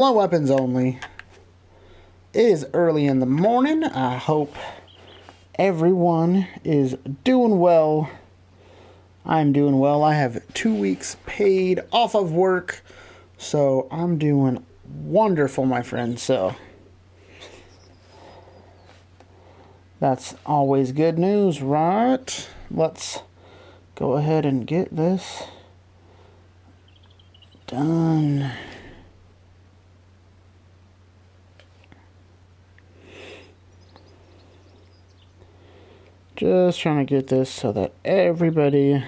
Low weapons only. It is early in the morning. I hope everyone is doing well. I'm doing well. I have 2 weeks paid off of work, so I'm doing wonderful, my friend. So that's always good news, right? Let's go ahead and get this done. Just trying to get this so that everybody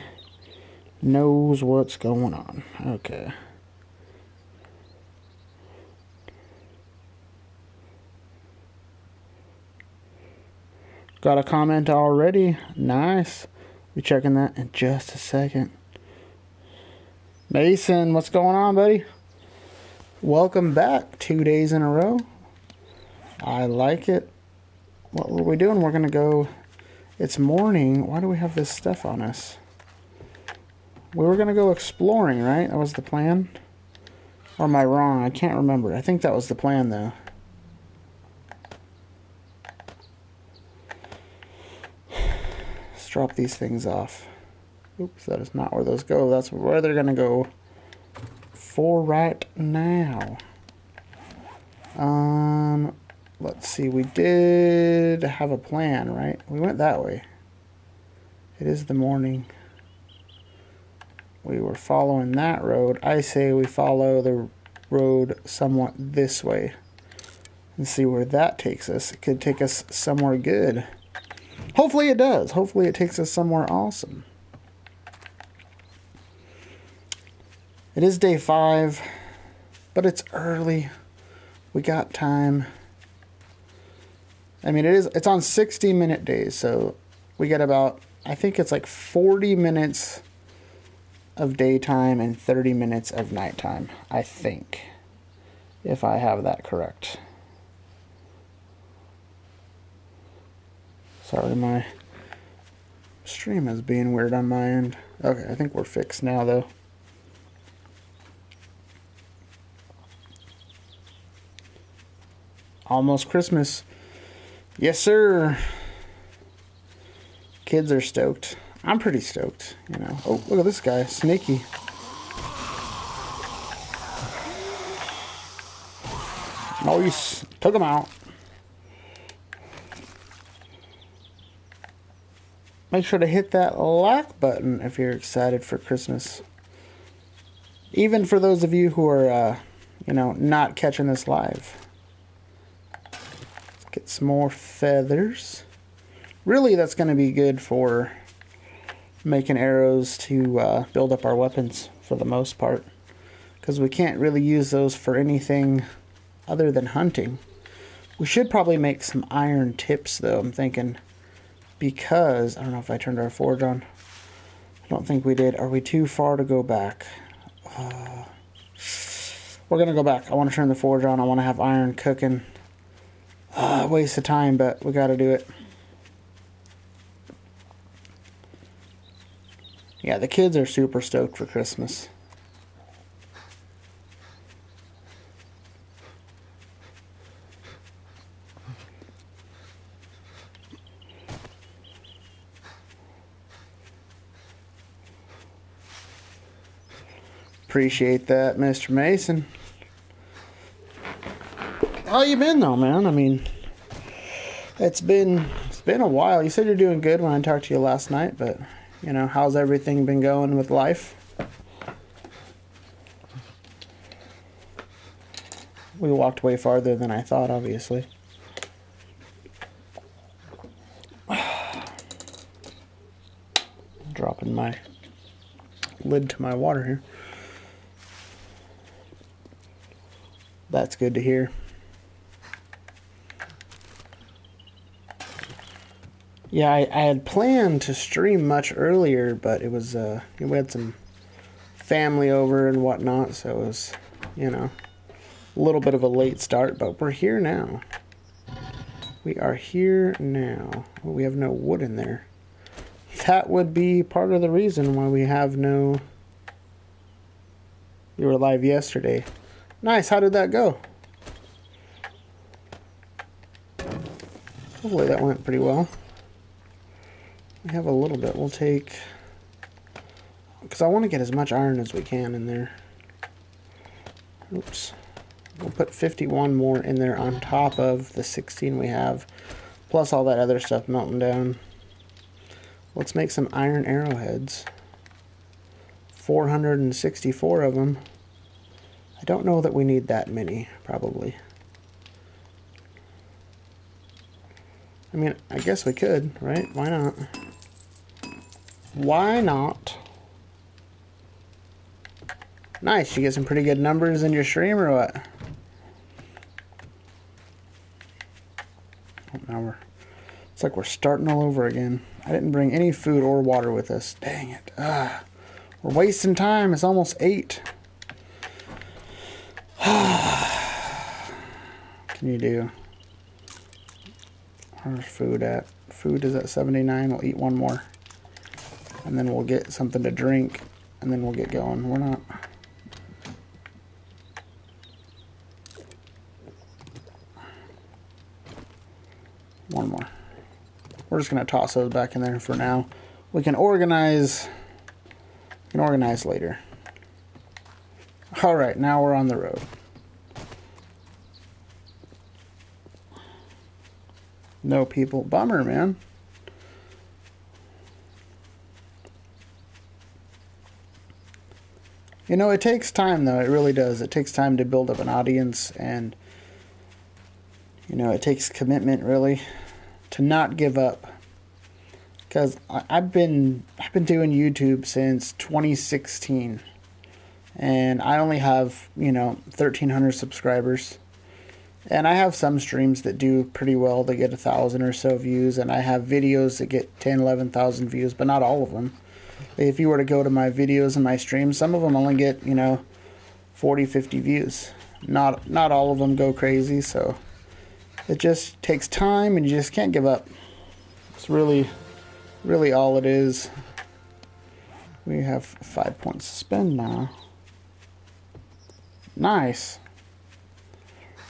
knows what's going on. Okay. Got a comment already. Nice. Be checking that in just a second. Mason, what's going on, buddy? Welcome back. 2 days in a row. I like it. What were we doing? We're going to go... It's morning. Why do we have this stuff on us? We were going to go exploring, right? That was the plan? Or am I wrong? I can't remember. I think that was the plan, though. Let's drop these things off. Oops, that is not where those go. That's where they're going to go for right now. Let's see. We did have a plan, right? We went that way. It is the morning. We were following that road. I say we follow the road somewhat this way and see where that takes us. It could take us somewhere good. Hopefully it does. Hopefully it takes us somewhere awesome. It is day 5, but it's early. We got time. I mean, it's on 60-minute days, so we get about, I think it's like 40 minutes of daytime and 30 minutes of nighttime, I think, if I have that correct. Sorry, my stream is being weird on my end. Okay, I think we're fixed now, though. Almost Christmas. Yes, sir. Kids are stoked. I'm pretty stoked, you know. Oh, look at this guy. Sneaky. Nice. Took him out. Make sure to hit that like button if you're excited for Christmas. Even for those of you who are, you know, not catching this live. Get some more feathers. Really, that's going to be good for making arrows to build up our weapons for the most part. Because we can't really use those for anything other than hunting. We should probably make some iron tips, though, I'm thinking. Because, I don't know if I turned our forge on. I don't think we did. Are we too far to go back? We're going to go back. I want to turn the forge on. I want to have iron cooking. Waste of time, but we got to do it. Yeah, the kids are super stoked for Christmas. Appreciate that, Mr. Mason. How you been though, man? I mean, it's been a while. You said you're doing good when I talked to you last night, but you know, how's everything been going with life? We walked way farther than I thought, obviously. Dropping my lid to my water here. That's good to hear. Yeah, I had planned to stream much earlier, but it was, we had some family over and whatnot, so it was, you know, a little bit of a late start, but we're here now. We are here now. Oh, we have no wood in there. That would be part of the reason why we have no... You were live yesterday. Nice, how did that go? Hopefully that went pretty well. We have a little bit. We'll take... because I want to get as much iron as we can in there. Oops. We'll put 51 more in there on top of the 16 we have, plus all that other stuff melting down. Let's make some iron arrowheads. 464 of them. I don't know that we need that many, probably. I mean, I guess we could, right? Why not? Why not? Nice, you get some pretty good numbers in your stream or what? Oh, now we're... it's like we're starting all over again. I didn't bring any food or water with us. Dang it. We're wasting time. It's almost 8. Can you do? Where's food at? Food is at 79. We'll eat one more. And then we'll get something to drink. And then we'll get going. We're not... one more. We're just going to toss those back in there for now. We can organize... we can organize later. Alright, now we're on the road. No people. Bummer, man. You know, it takes time, though. It really does. It takes time to build up an audience, and, you know, it takes commitment, really, to not give up. Because I've been doing YouTube since 2016, and I only have, you know, 1,300 subscribers. And I have some streams that do pretty well. They get 1,000 or so views, and I have videos that get 10, 11,000 views, but not all of them. If you were to go to my videos and my streams, some of them only get, you know, 40, 50 views. Not all of them go crazy, so it just takes time, and you just can't give up. It's really all it is. We have 5 points to spend now. Nice.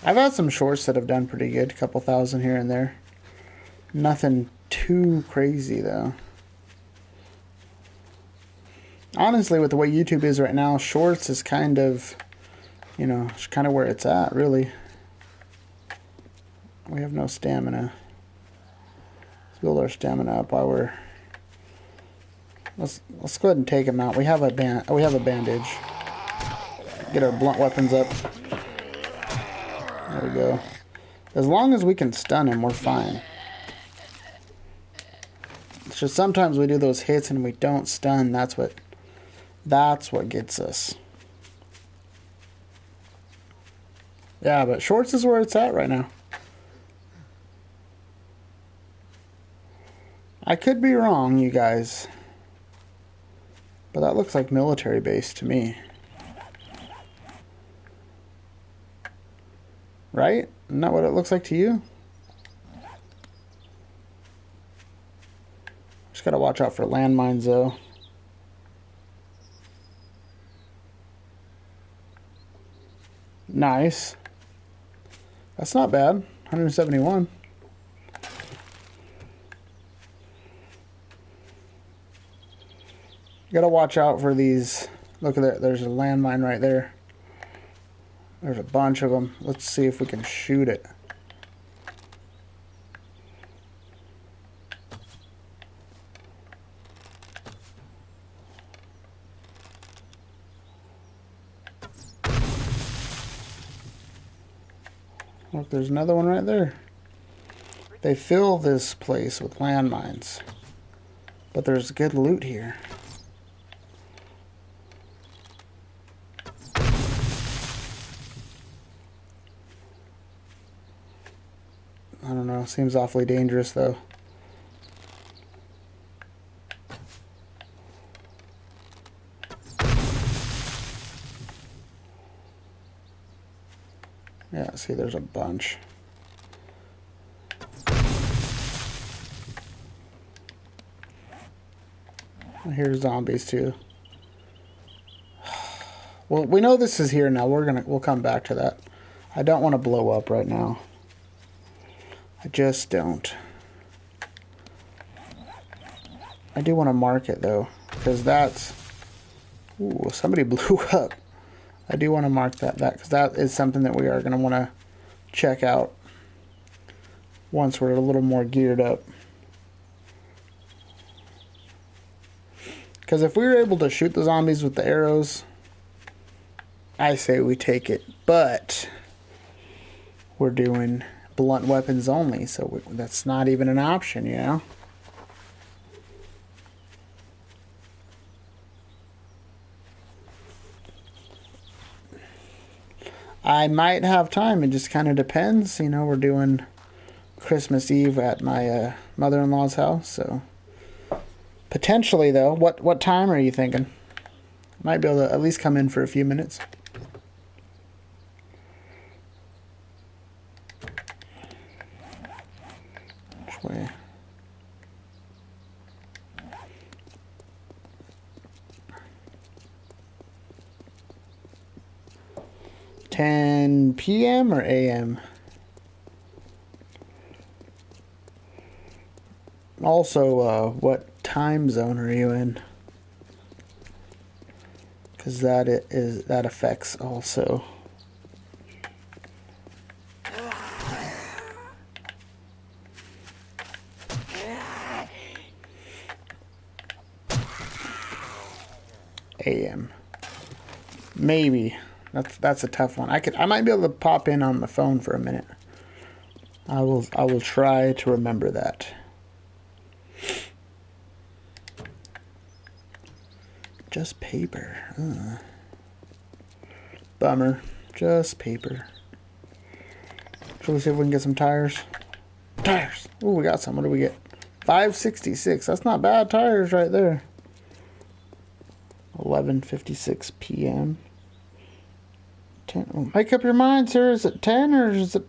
I've had some shorts that have done pretty good, a couple thousand here and there. Nothing too crazy, though. Honestly, with the way YouTube is right now, shorts is kind of, you know, it's kind of where it's at, really. We have no stamina. Let's build our stamina up while we're... Let's go ahead and take him out. We have a bandage. Get our blunt weapons up. There we go. As long as we can stun him, we're fine. It's just sometimes we do those hits and we don't stun. That's what gets us. Yeah, but shorts is where it's at right now. I could be wrong, you guys. But that looks like military base to me. Right? Isn't that what it looks like to you? Just gotta watch out for landmines, though. Nice. That's not bad. 171. You gotta watch out for these. Look at that. There's a landmine right there. There's a bunch of them. Let's see if we can shoot it. Look, there's another one right there. They fill this place with landmines. But there's good loot here. I don't know, seems awfully dangerous though. Yeah, see, there's a bunch. I hear zombies too. Well, we know this is here now. We'll come back to that. I don't want to blow up right now. I just don't. I do want to mark it though, because that's... Ooh, somebody blew up. I do want to mark that because that is something that we are going to want to check out once we're a little more geared up. Because if we were able to shoot the zombies with the arrows, I say we take it. But we're doing blunt weapons only, so that's not even an option, you know? I might have time. It just kind of depends. You know, we're doing Christmas Eve at my mother-in-law's house, so potentially though. What time are you thinking? Might be able to at least come in for a few minutes. Which way? (10 p.m. or a.m.? Also, what time zone are you in? Because that affects also. AM. Maybe. That's a tough one. I might be able to pop in on the phone for a minute. I will try to remember that. Just paper. Bummer. Just paper. Shall we see if we can get some tires? Tires! Ooh, we got some. What do we get? 566. That's not bad tires right there. 11:56 p.m. 10. Oh, make up your mind, sir. Is it 10 or is it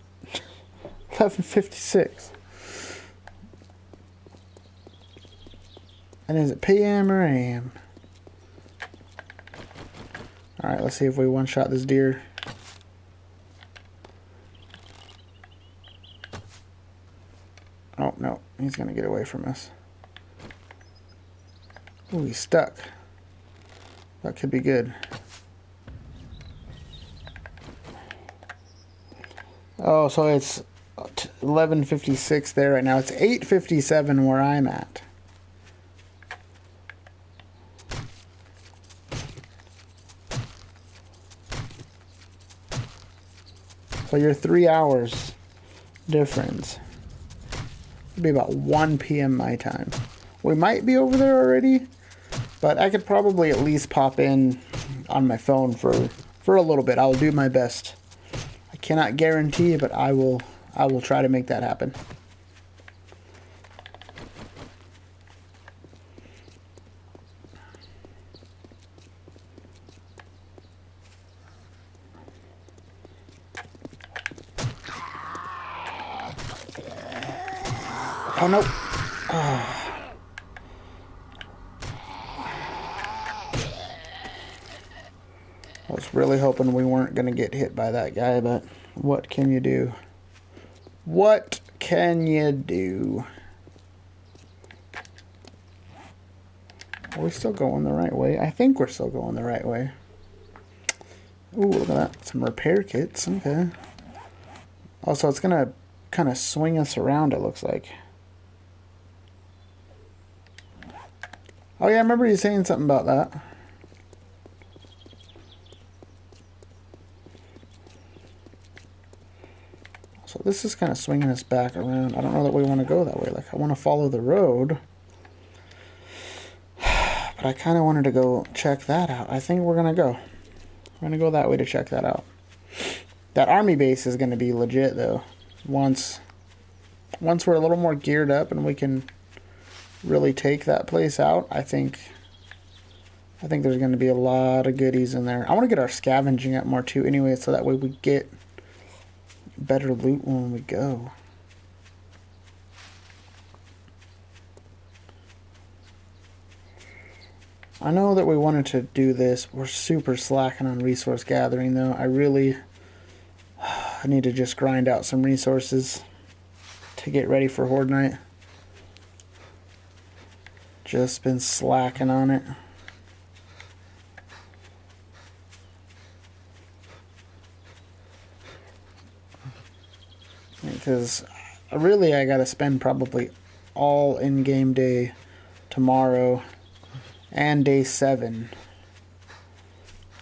11:56? And is it p.m. or a.m.? Alright, let's see if we one-shot this deer. Oh, no. He's going to get away from us. Ooh, he's stuck. That could be good. Oh, so it's 11:56 there right now. It's 8:57 where I'm at. So you're 3 hours difference. It'll be about 1 p.m. my time. We might be over there already, but I could probably at least pop in on my phone for a little bit. I'll do my best. I cannot guarantee, but I will try to make that happen. Oh no. Oh. I was really hoping we weren't going to get hit by that guy, but what can you do? What can you do? Are we still going the right way? I think we're still going the right way. Ooh, look at that. Some repair kits. Okay. Also, it's going to kind of swing us around, it looks like. Oh yeah, I remember you saying something about that. So this is kind of swinging us back around. I don't know that we want to go that way. Like, I want to follow the road. But I kind of wanted to go check that out. I think we're going to go. We're going to go that way to check that out. That army base is going to be legit, though. Once we're a little more geared up and we can really take that place out, I think there's going to be a lot of goodies in there. I want to get our scavenging up more too anyway, so that way we get better loot when we go. I know that we wanted to do this. We're super slacking on resource gathering, though. I need to just grind out some resources to get ready for Horde Night. Just been slacking on it. Because really I gotta spend probably all in-game day tomorrow and day 7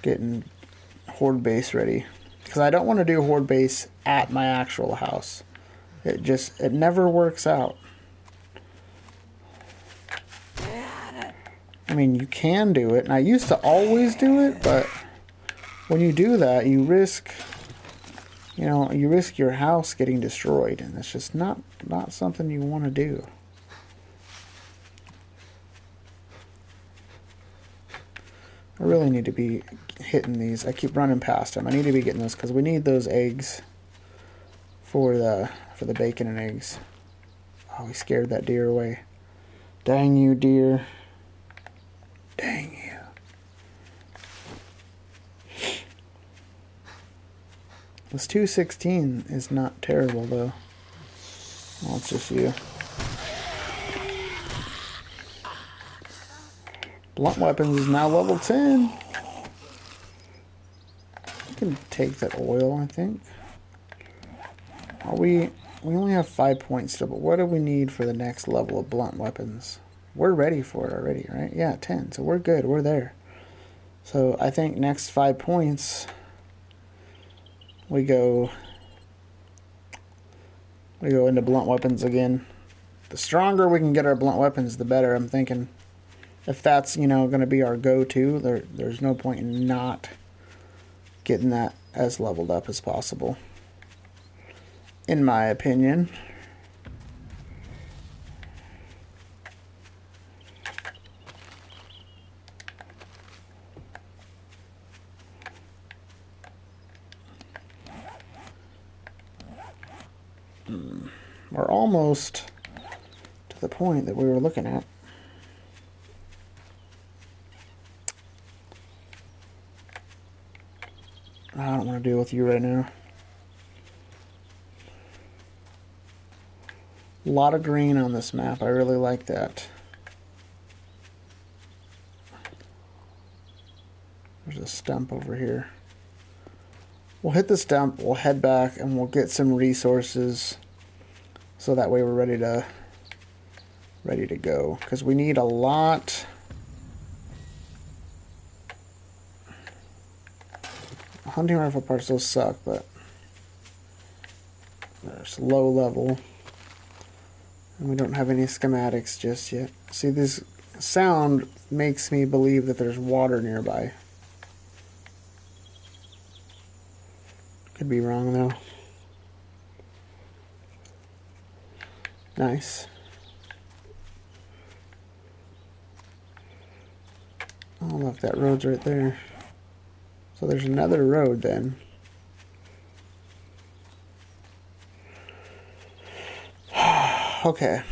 getting Horde base ready. Because I don't want to do Horde base at my actual house. It never works out. I mean, you can do it, and I used to always do it, but when you do that, you risk your house getting destroyed, and it's just not something you want to do. I really need to be hitting these. I keep running past them. I need to be getting those because we need those eggs for the bacon and eggs. Oh, we scared that deer away. Dang you, deer. Dang you. This 216 is not terrible, though. Well, it's just you. Blunt weapons is now level 10. We can take that oil, I think. We only have 5 points still, but what do we need for the next level of blunt weapons? We're ready for it already, right? Yeah, 10. So we're good. We're there. So I think next 5 points, we go into blunt weapons again. The stronger we can get our blunt weapons, the better, I'm thinking. If that's, going to be our go-to, there's no point in not getting that as leveled up as possible, in my opinion. We're almost to the point that we were looking at. I don't want to deal with you right now. A lot of green on this map. I really like that. There's a stump over here. We'll hit the stump, we'll head back, and we'll get some resources so that way we're ready to go. Because we need a lot. Hunting rifle parts still suck, but there's low level. And we don't have any schematics just yet. See, this sound makes me believe that there's water nearby. Could be wrong though. Nice. Oh look, that road's right there. So there's another road then. Okay.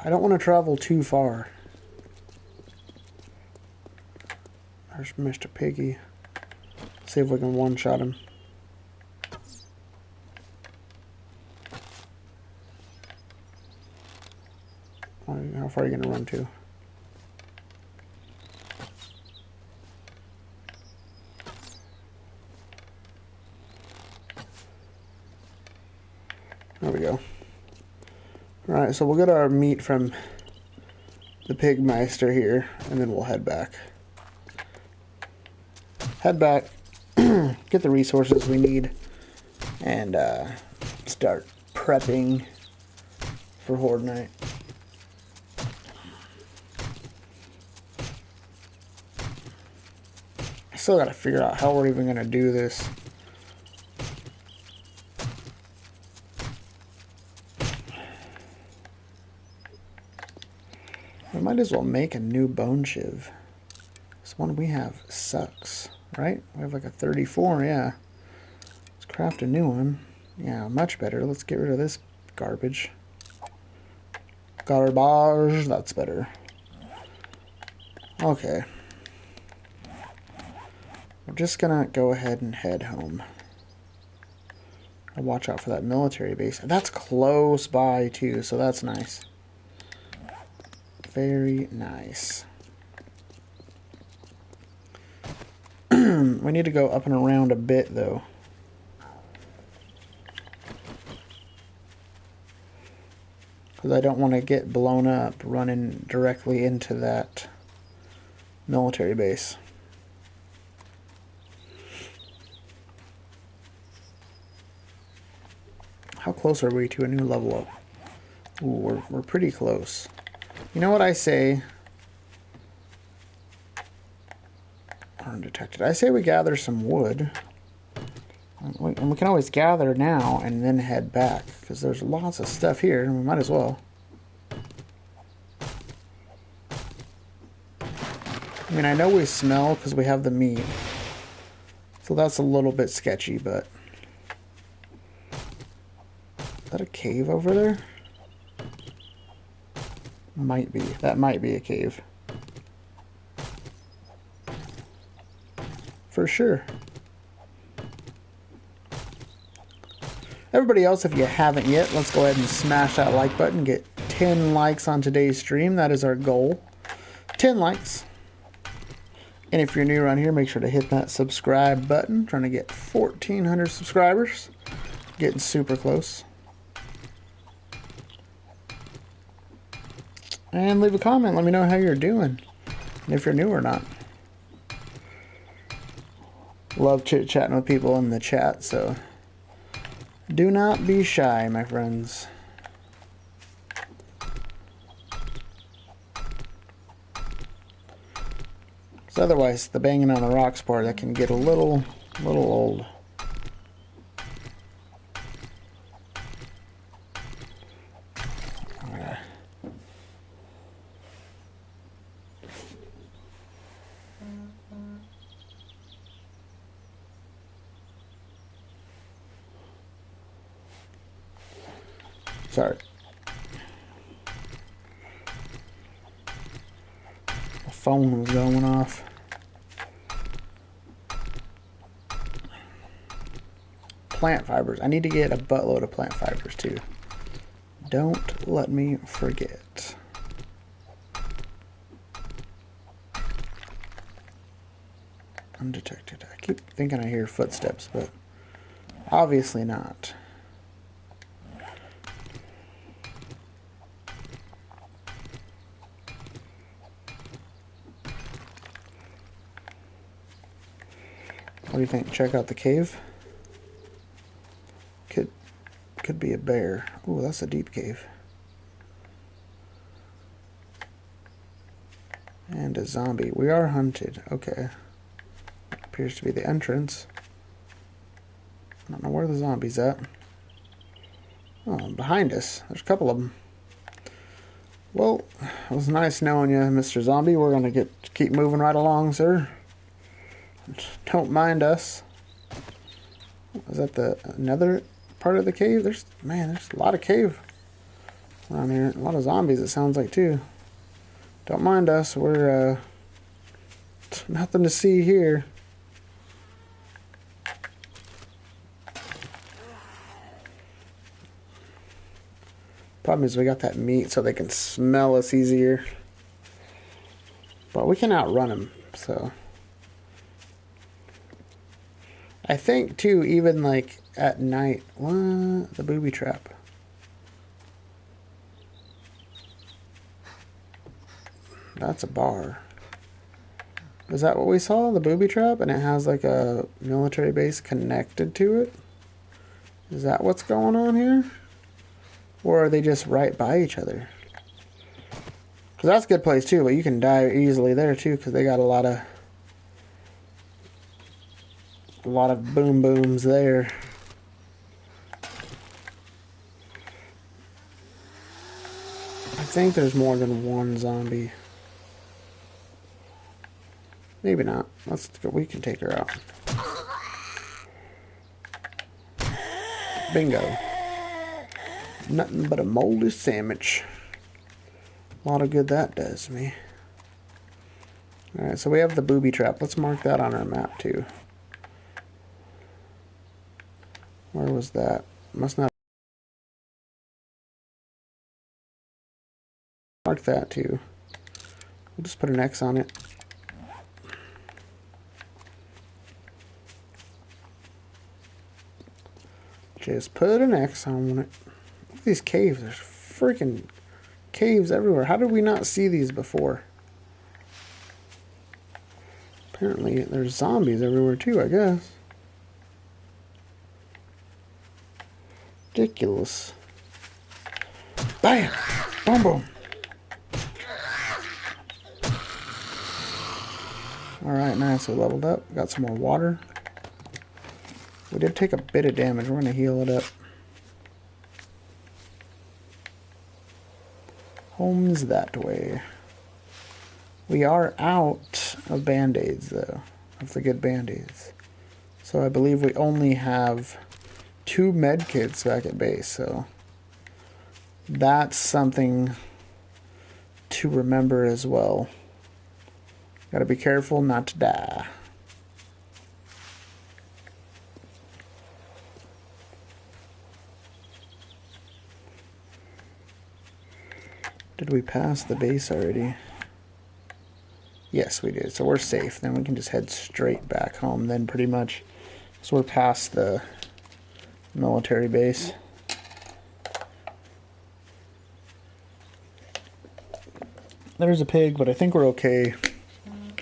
I don't want to travel too far. There's Mr. Piggy. See if we can one-shot him. How far are you going to run to? There we go. Alright, so we'll get our meat from the Pigmeister here, and then we'll head back. Head back, get the resources we need, and start prepping for Horde Night. I still gotta figure out how we're even gonna do this. We might as well make a new bone shiv. This one we have sucks, right? We have like a 34, yeah. Let's craft a new one. Yeah, much better. Let's get rid of this garbage. Garbage, that's better. Okay. We're just gonna go ahead and head home. I'll watch out for that military base. That's close by too, so that's nice. Very nice. We need to go up and around a bit though. Because I don't want to get blown up running directly into that military base. How close are we to a new level up? Ooh, we're pretty close. You know what I say? Undetected. I say we gather some wood. And we can always gather now and then head back. Because there's lots of stuff here. And we might as well. I mean, I know we smell because we have the meat. So that's a little bit sketchy, but... Is that a cave over there? Might be. That might be a cave. For sure. Everybody else, if you haven't yet, let's go ahead and smash that like button. Get 10 likes on today's stream. That is our goal. 10 likes. And if you're new around here, make sure to hit that subscribe button. Trying to get 1,400 subscribers. Getting super close. And leave a comment. Let me know how you're doing. And if you're new or not. Love chit-chatting with people in the chat, so do not be shy, my friends. Because otherwise, the banging on the rocks part, that can get a little old. Sorry. The phone was going off. Plant fibers. I need to get a buttload of plant fibers too. Don't let me forget. Undetected. I keep thinking I hear footsteps, but obviously not. What do you think? Check out the cave? Could be a bear. Ooh, that's a deep cave. And a zombie. We are hunted. Okay. Appears to be the entrance. I don't know where the zombie's at. Oh, behind us. There's a couple of them. Well, it was nice knowing you, Mr. Zombie. We're going to keep moving right along, sir. Don't mind us. Is that another part of the cave? There's a lot of cave around here. A lot of zombies, it sounds like, too. Don't mind us. We're, nothing to see here. Problem is we got that meat so they can smell us easier. But we can outrun them, so... I think, too, even, like, at night... What? The booby trap. That's a bar. Is that what we saw? The booby trap? And it has, like, a military base connected to it? Is that what's going on here? Or are they just right by each other? Because that's a good place, too, but you can die easily there, too, because they got a lot of boom booms there. I think there's more than one zombie. Maybe not. Let's go. We can take her out. Bingo. Nothing but a moldy sandwich. A lot of good that does me. Alright, so we have the booby trap. Let's mark that on our map too. Where was that? Must not mark that too. We'll just put an X on it. Just put an X on it. Look at these caves. There's freaking caves everywhere. How did we not see these before? Apparently there's zombies everywhere too, I guess. Ridiculous. Bam! Boom, boom. Alright, nice. We leveled up. Got some more water. We did take a bit of damage. We're going to heal it up. Home's that way. We are out of band-aids, though. Of the good band-aids. So I believe we only have 2 med kits back at base, so that's something to remember as well. Gotta be careful not to die. Did we pass the base already? Yes, we did. So we're safe. Then we can just head straight back home then pretty much. So we're past the military base. There's a pig, but I think we're okay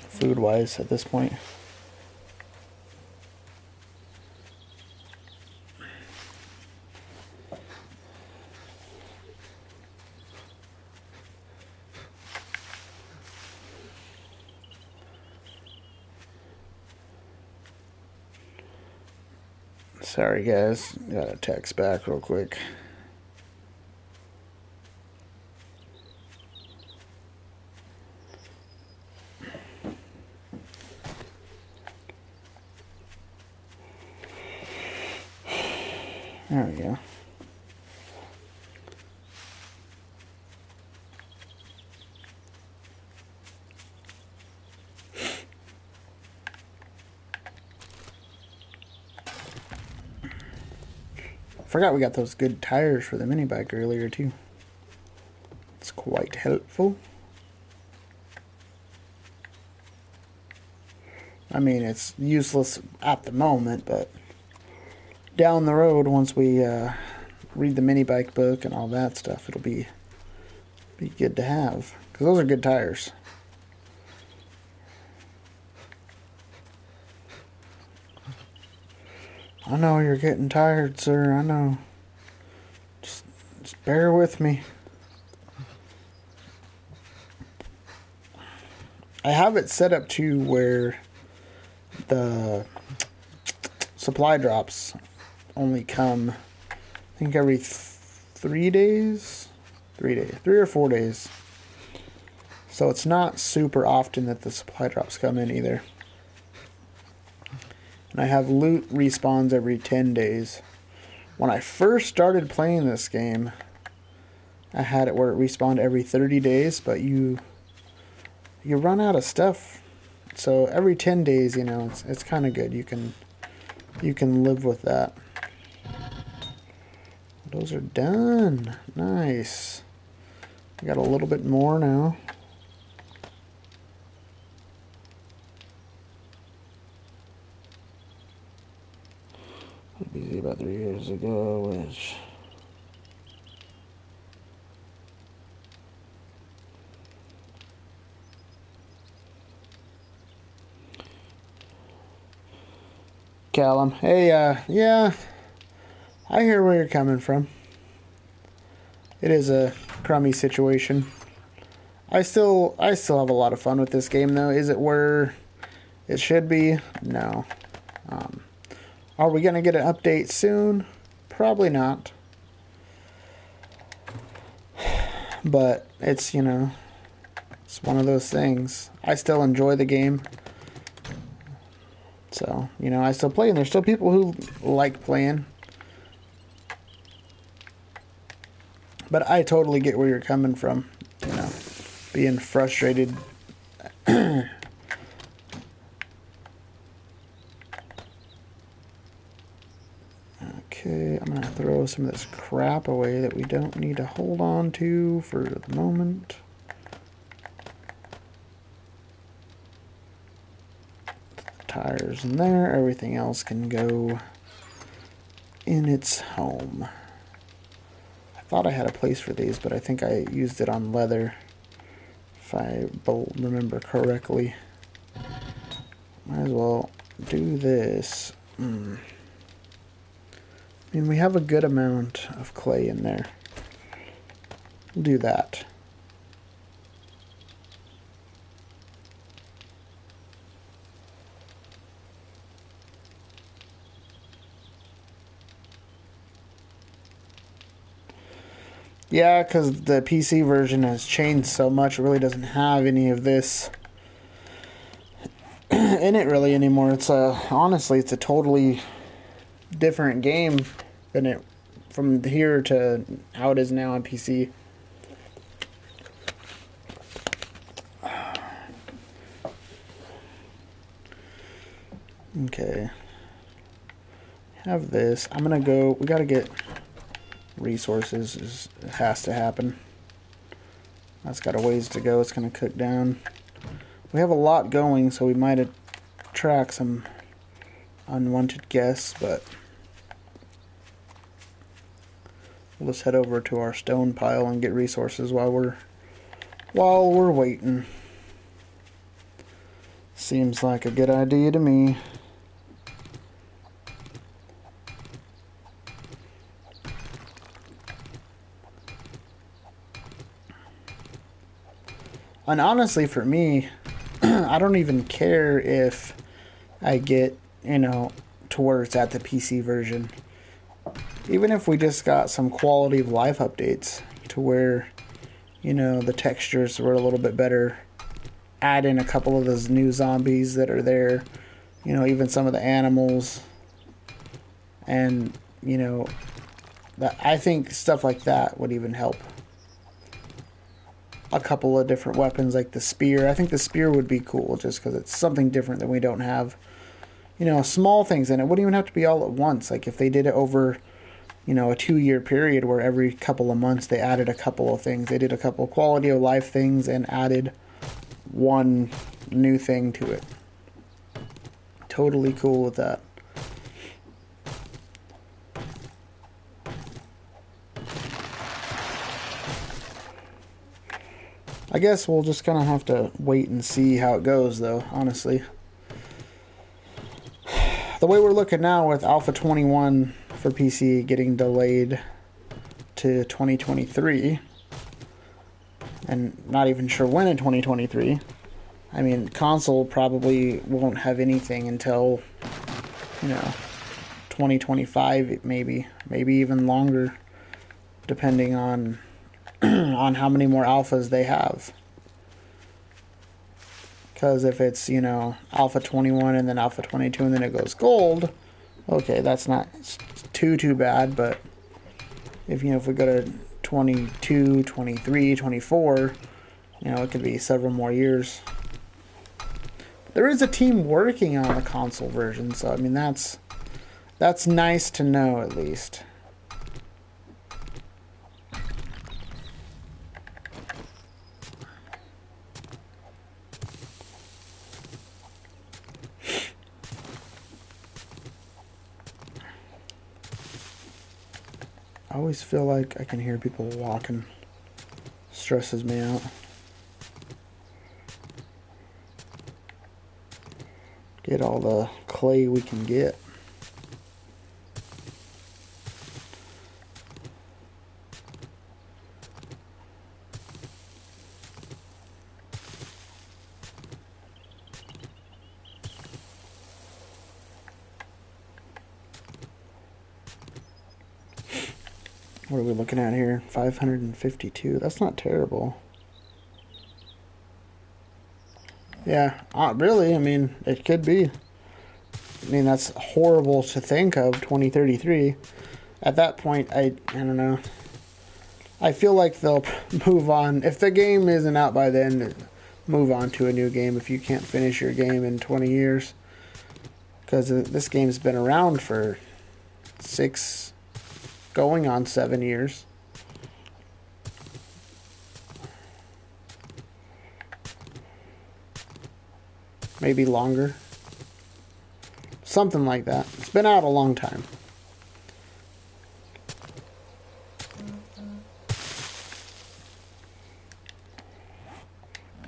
food-wise at this point. Sorry guys, got a text back real quick. There we go. Forgot we got those good tires for the mini bike earlier too. It's quite helpful. I mean, it's useless at the moment, but down the road, once we read the mini bike book and all that stuff, it'll be good to have, because those are good tires. I know you're getting tired, sir. I know. Just bear with me. I have it set up to where the supply drops only come, I think, every 3 days? 3 days. 3 or 4 days. So it's not super often that the supply drops come in either. And I have loot respawns every 10 days. When I first started playing this game, I had it where it respawned every 30 days, but you run out of stuff. So every 10 days, you know, it's kind of good. You can live with that. Those are done. Nice. I got a little bit more now. Easy about 3 years ago, which Callum, hey, yeah, I hear where you're coming from. It is a crummy situation. I still have a lot of fun with this game, though. Is it where it should be? No. Are we gonna get an update soon? Probably not. But it's, you know, it's one of those things. I still enjoy the game. So, you know, I still play, and there's still people who like playing. But I totally get where you're coming from, you know, being frustrated. Okay, I'm going to throw some of this crap away that we don't need to hold on to for the moment. Tires in there, everything else can go in its home. I thought I had a place for these, but I think I used it on leather, if I remember correctly. Might as well do this. I mean, we have a good amount of clay in there. We'll do that. Yeah, because the PC version has changed so much, it really doesn't have any of this in it really anymore. It's honestly, it's a totally different game than it from here to how it is now on PC. Okay. Have this. I'm gonna go. We gotta get resources. It has to happen. That's got a ways to go. It's gonna cook down. We have a lot going, so we might attract some unwanted guests, but we'll just head over to our stone pile and get resources while we're waiting. Seems like a good idea to me. And honestly, for me, I don't even care if I get, to where it's at the PC version. Even if we just got some quality of life updates to where, the textures were a little bit better. Add in a couple of those new zombies that are there. Even some of the animals. And, I think stuff like that would even help. A couple of different weapons like the spear. I think the spear would be cool just because it's something different that we don't have. Small things, and it wouldn't even have to be all at once. Like if they did it over, a 2-year period where every couple of months they added a couple of things. They did a couple of quality of life things and added one new thing to it. Totally cool with that. I guess we'll just kind of have to wait and see how it goes, though, honestly. The way we're looking now with Alpha 21 for PC getting delayed to 2023, and not even sure when in 2023, I mean, console probably won't have anything until, 2025, maybe even longer, depending on on how many more alphas they have. Because if it's, Alpha 21 and then Alpha 22 and then it goes gold, okay, that's not too bad. But if we go to 22, 23, 24, it could be several more years. There is a team working on the console version, so I mean that's nice to know at least. I always feel like I can hear people walking. Stresses me out. Get all the clay we can get. What are we looking at here? 552. That's not terrible. Yeah, really, I mean, it could be. I mean, that's horrible to think of, 2033. At that point, I don't know. I feel like they'll move on. If the game isn't out by then, move on to a new game if you can't finish your game in 20 years. Because this game's been around for 6, going on 7 years. Maybe longer. Something like that. It's been out a long time.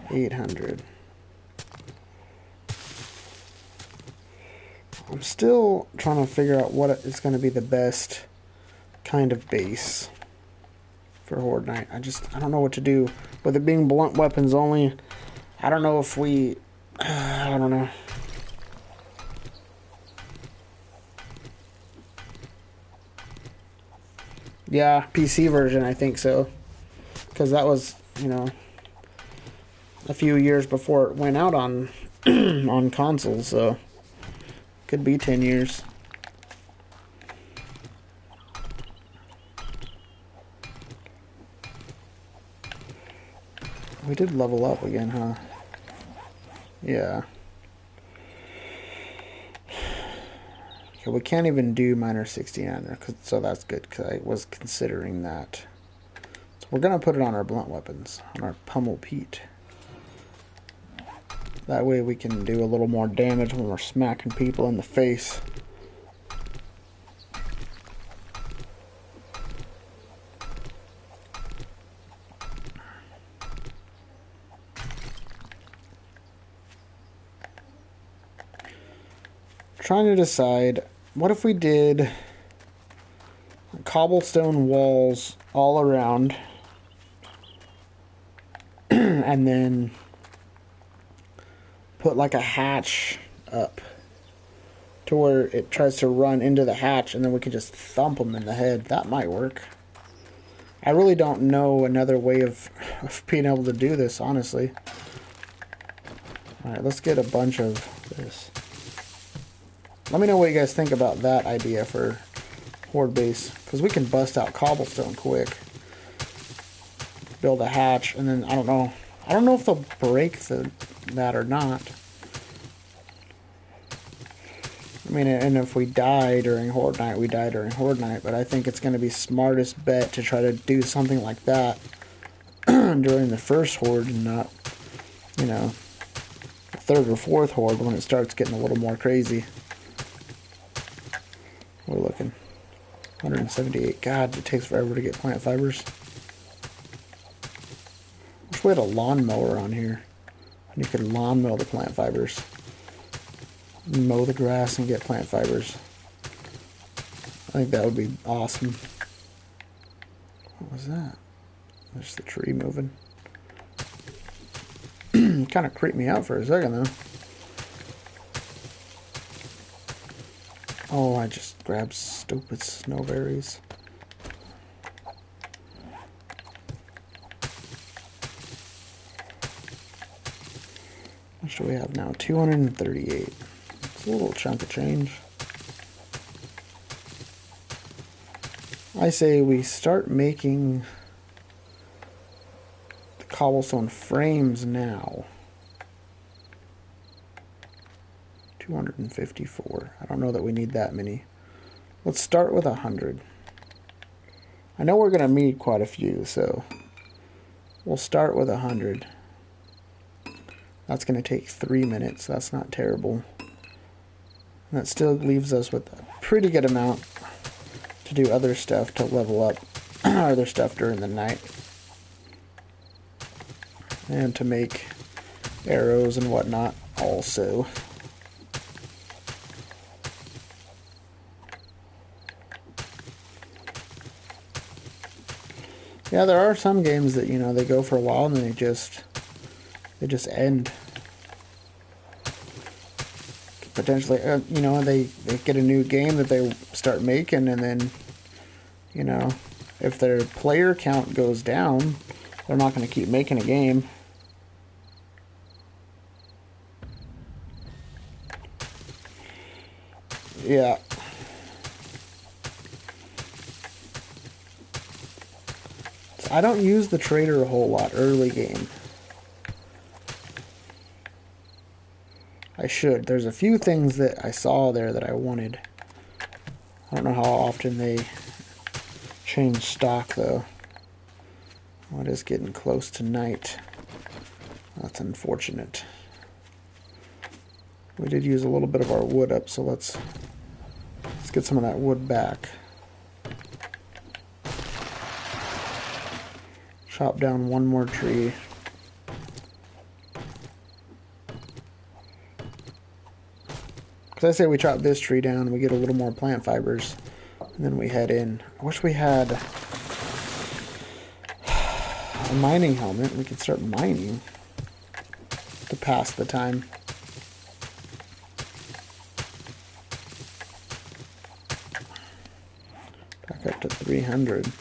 $800. I'm still trying to figure out what is going to be the best kind of base for Horde Night. I don't know what to do. With it being blunt weapons only, I don't know if we... I don't know. Yeah, PC version, I think so. Because that was, you know, a few years before it went out on on consoles, so could be 10 years. We did level up again, huh? Yeah. Okay, we can't even do minor 69 there, so that's good, because I was considering that. So we're going to put it on our blunt weapons, on our pummel Pete. That way we can do a little more damage when we're smacking people in the face. Trying to decide, what if we did cobblestone walls all around and then put like a hatch up to where it tries to run into the hatch, and then we can just thump them in the head. That might work. I really don't know another way of being able to do this, honestly. Alright, let's get a bunch of this. Let me know what you guys think about that idea for Horde base, because we can bust out cobblestone quick. Build a hatch, and then I don't know if they'll break that or not. I mean, and if we die during Horde Night, we die during Horde Night, but I think it's going to be smartest bet to try to do something like that during the first Horde and not, you know, the third or fourth Horde when it starts getting a little more crazy. We're looking 178. God, it takes forever to get plant fibers. Wish we had a lawnmower on here, and you could lawn mow the plant fibers. Mow the grass and get plant fibers. I think that would be awesome. What was that? There's the tree moving. Kind of creeped me out for a second though. Oh, I just grabbed stupid snowberries. What do we have now? 238. It's a little chunk of change. I say we start making the cobblestone frames now. 254. I don't know that we need that many. Let's start with 100. I know we're going to need quite a few, so we'll start with 100. That's going to take 3 minutes. That's not terrible. And that still leaves us with a pretty good amount to do other stuff to level up other stuff during the night. And to make arrows and whatnot also. Yeah, there are some games that, you know, they go for a while and then they just end. Potentially, you know, they get a new game that they start making, and then, you know, if their player count goes down, they're not going to keep making a game. Yeah. I don't use the trader a whole lot early game. I should. There's a few things that I saw there that I wanted. I don't know how often they change stock though. Well, it is getting close to night. That's unfortunate. We did use a little bit of our wood up, so let's get some of that wood back. Chop down one more tree. Because I say we chop this tree down and we get a little more plant fibers, and then we head in. I wish we had a mining helmet. We could start mining to pass the time. Back up to 300.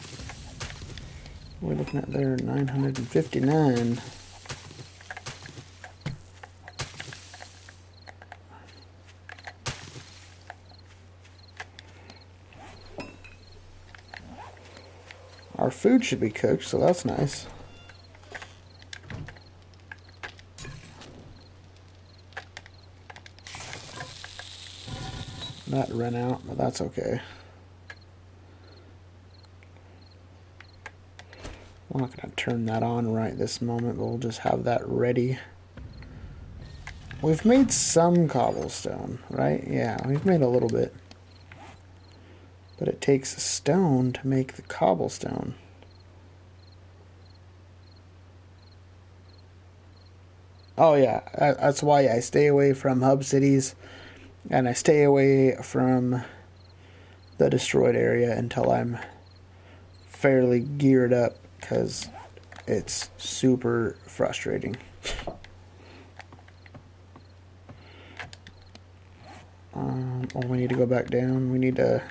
We're looking at there 959. Our food should be cooked, so that's nice. That ran out, but that's okay. I'm not going to turn that on right this moment, but we'll just have that ready. We've made some cobblestone, right? Yeah, we've made a little bit. But it takes stone to make the cobblestone. Oh yeah, that's why I stay away from hub cities, and I stay away from the destroyed area until I'm fairly geared up, because it's super frustrating. Oh, we need to go back down. We need to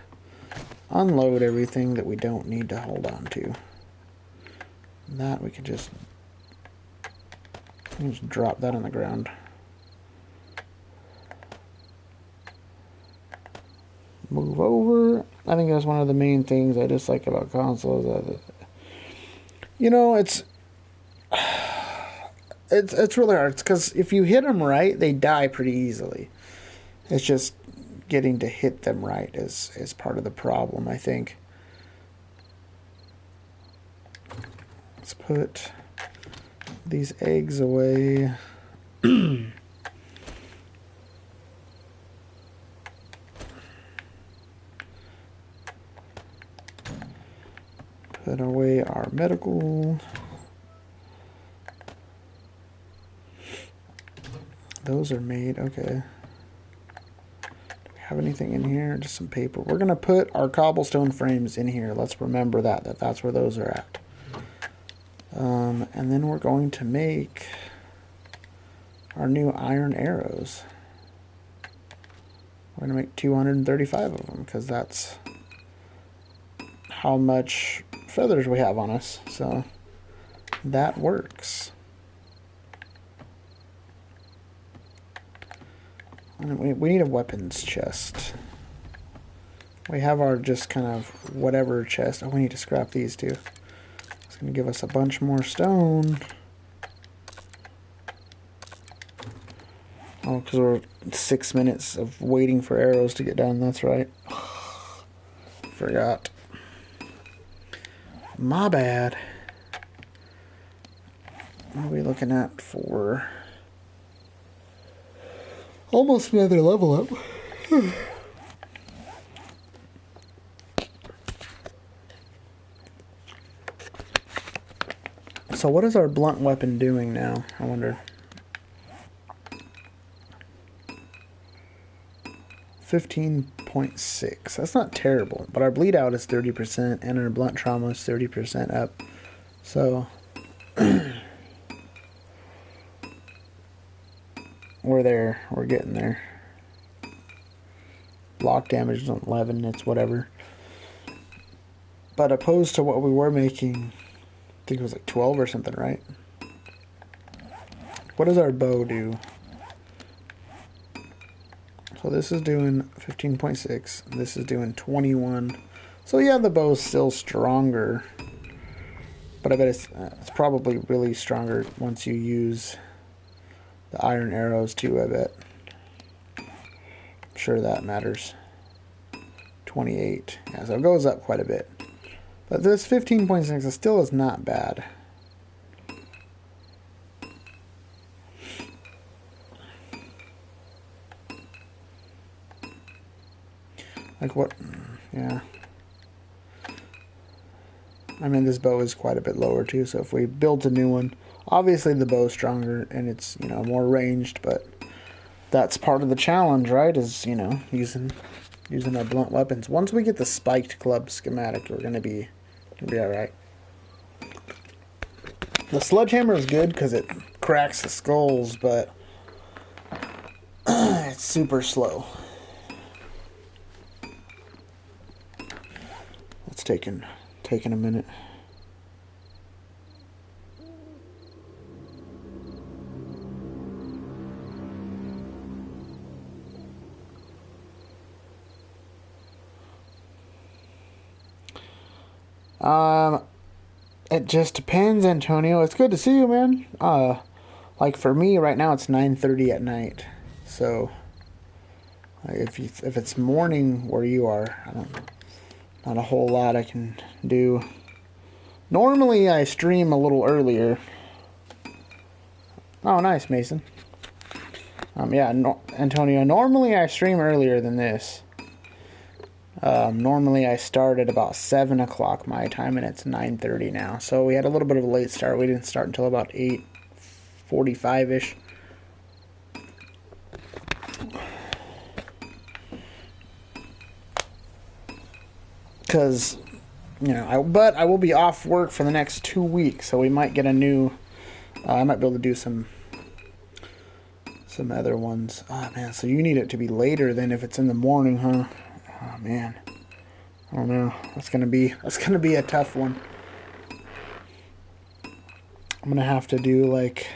unload everything that we don't need to hold on to. That we could just drop that on the ground. Move over. I think that's one of the main things I dislike about consoles. You know, it's really hard. It's because if you hit them right, they die pretty easily. It's just getting to hit them right is part of the problem, I think. Let's put these eggs away. Put away our medical. Those are made, okay. Do we have anything in here? Just some paper. We're gonna put our cobblestone frames in here. Let's remember that's where those are at. And then we're going to make our new iron arrows. We're going to make 235 of them, because that's how much feathers we have on us. So that works. And we need a weapons chest. We have our just kind of whatever chest. Oh, we need to scrap these too. It's going to give us a bunch more stone. Oh, because we're 6 minutes of waiting for arrows to get done. That's right. Forgot. My bad. What are we looking at for? Almost another level up. So what is our blunt weapon doing now? I wonder. 15.6. That's not terrible, but our bleed out is 30% and our blunt trauma is 30% up. So we're there. We're getting there. Block damage is 11. It's whatever. But opposed to what we were making, I think it was like 12 or something, right? What does our bow do? So this is doing 15.6. This is doing 21. So yeah, the bow's still stronger. But I bet it's probably really stronger once you use the iron arrows too, I bet. I'm sure that matters. 28. Yeah, so it goes up quite a bit. But this 15.6 still is not bad. Like what? Yeah. I mean, this bow is quite a bit lower too, so if we built a new one, obviously the bow's stronger and it's, you know, more ranged, but that's part of the challenge, right? Is, you know, using our blunt weapons. Once we get the spiked club schematic, we're gonna be alright. The sledgehammer is good because it cracks the skulls, but it's super slow. It's taking a minute. It just depends, Antonio. It's good to see you, man. Like for me right now, it's 9:30 at night. So if it's morning where you are, not a whole lot I can do. Normally I stream a little earlier. Oh, nice, Mason. Yeah, Antonio. Normally I stream earlier than this. Normally I start at about 7 o'clock my time, and it's 9:30 now. So we had a little bit of a late start. We didn't start until about 8:45-ish. Because, you know, but I will be off work for the next 2 weeks, so we might get a new... I might be able to do some other ones. Oh, man, so you need it to be later than if it's in the morning, huh? Oh, man. I don't know. That's gonna be a tough one. I'm gonna have to do like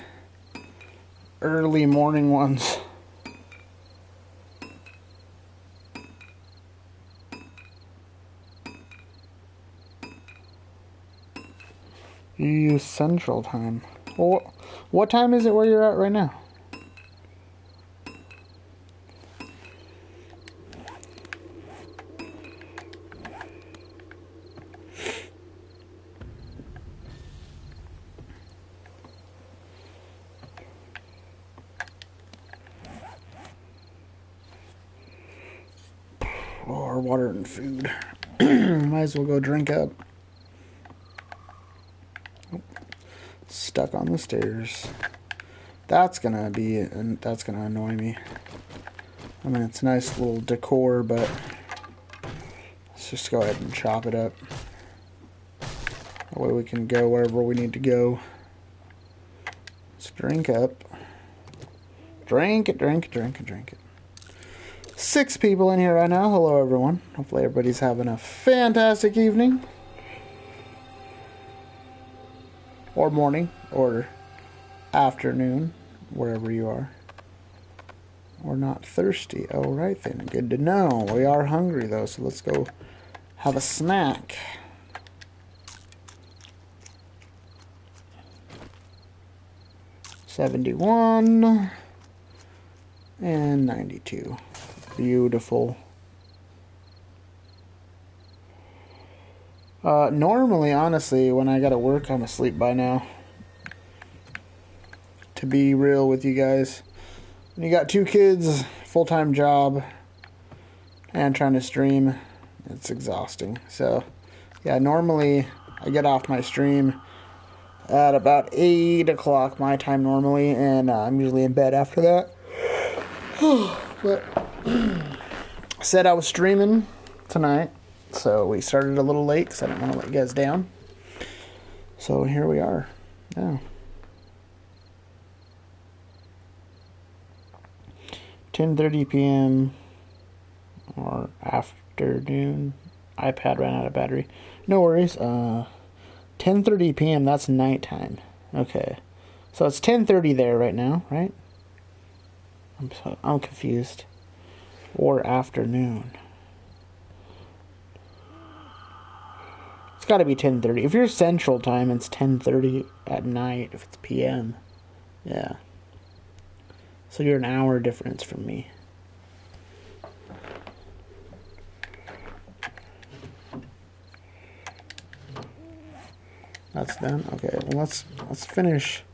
early morning ones. You use Central Time. Well, what time is it where you're at right now? Or water and food. Might as well go drink up. Stuck on the stairs. That's gonna annoy me. I mean, it's a nice little decor, but let's just go ahead and chop it up. That way we can go wherever we need to go. Let's drink up. Drink it, drink it, drink it, drink it. 6 people in here right now. Hello, everyone. Hopefully everybody's having a fantastic evening. Or morning. Or afternoon. Wherever you are. We're not thirsty. Oh, right then. Good to know. We are hungry, though, so let's go have a snack. $71 and $92. Beautiful. Normally, honestly, when I gotta work, I'm asleep by now. To be real with you guys. When you got 2 kids, full-time job, and trying to stream, it's exhausting. So, yeah, normally I get off my stream at about 8 o'clock my time normally, and I'm usually in bed after that. But I said I was streaming tonight, so we started a little late because I didn't want to let you guys down. So here we are. Yeah. 10:30 p.m. or afternoon. iPad ran out of battery. No worries. 10:30 p.m. That's nighttime. Okay, so it's 10:30 there right now, right? I'm confused. Or afternoon. It's got to be 10:30. If you're Central Time, it's 10:30 at night. If it's PM, yeah. So you're an hour difference from me. That's done. Okay, well let's finish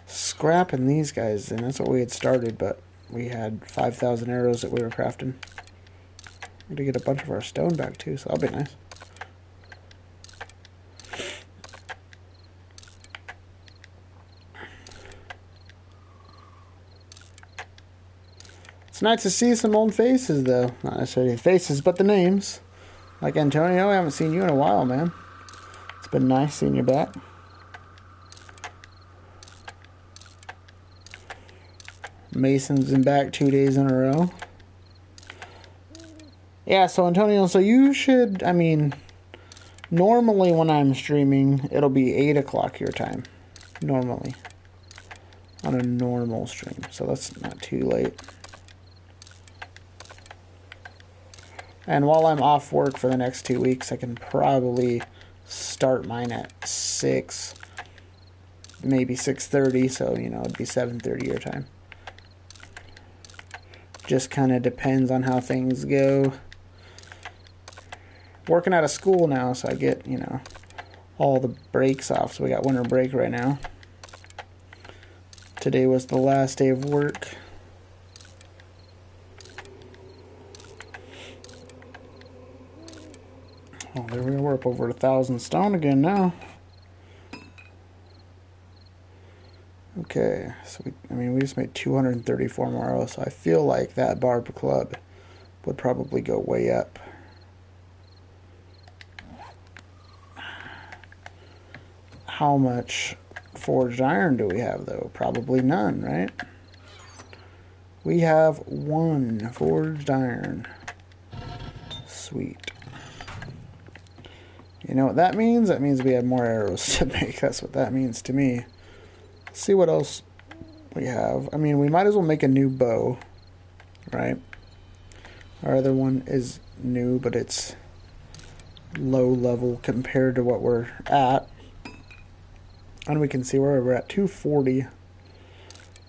scrapping these guys. And that's what we had started, but we had 5,000 arrows that we were crafting. We're gonna get a bunch of our stone back too, so that'll be nice. It's nice to see some old faces, though. Not necessarily faces, but the names. Like Antonio, I haven't seen you in a while, man. It's been nice seeing you back. Mason's been back 2 days in a row. Yeah, so Antonio, so you should, I mean, normally when I'm streaming, it'll be 8 o'clock your time. Normally. On a normal stream, so that's not too late. And while I'm off work for the next 2 weeks, I can probably start mine at 6, maybe 6:30, so, you know, it'd be 7:30 your time. Just kind of depends on how things go. Working out of school now, so I get, you know, all the breaks off. So we got winter break right now. Today was the last day of work. Oh, there we go. We're up over 1,000 stone again now. Okay, so we just made 234 more arrows, so I feel like that barb club would probably go way up. How much forged iron do we have, though? Probably none, right? We have 1 forged iron. Sweet. You know what that means? That means we have more arrows to make. That's what that means to me. Let's see what else we have. I mean, we might as well make a new bow, right? Our other one is new, but it's low level compared to what we're at. And we can see where we're at 240,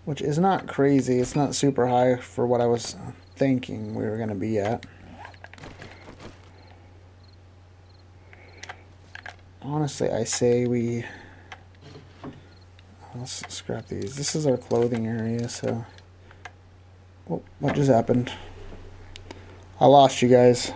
which is not crazy. It's not super high for what I was thinking we were going to be at. Honestly, I say let's scrap these. This is our clothing area, so... Oh, what just happened? I lost you guys.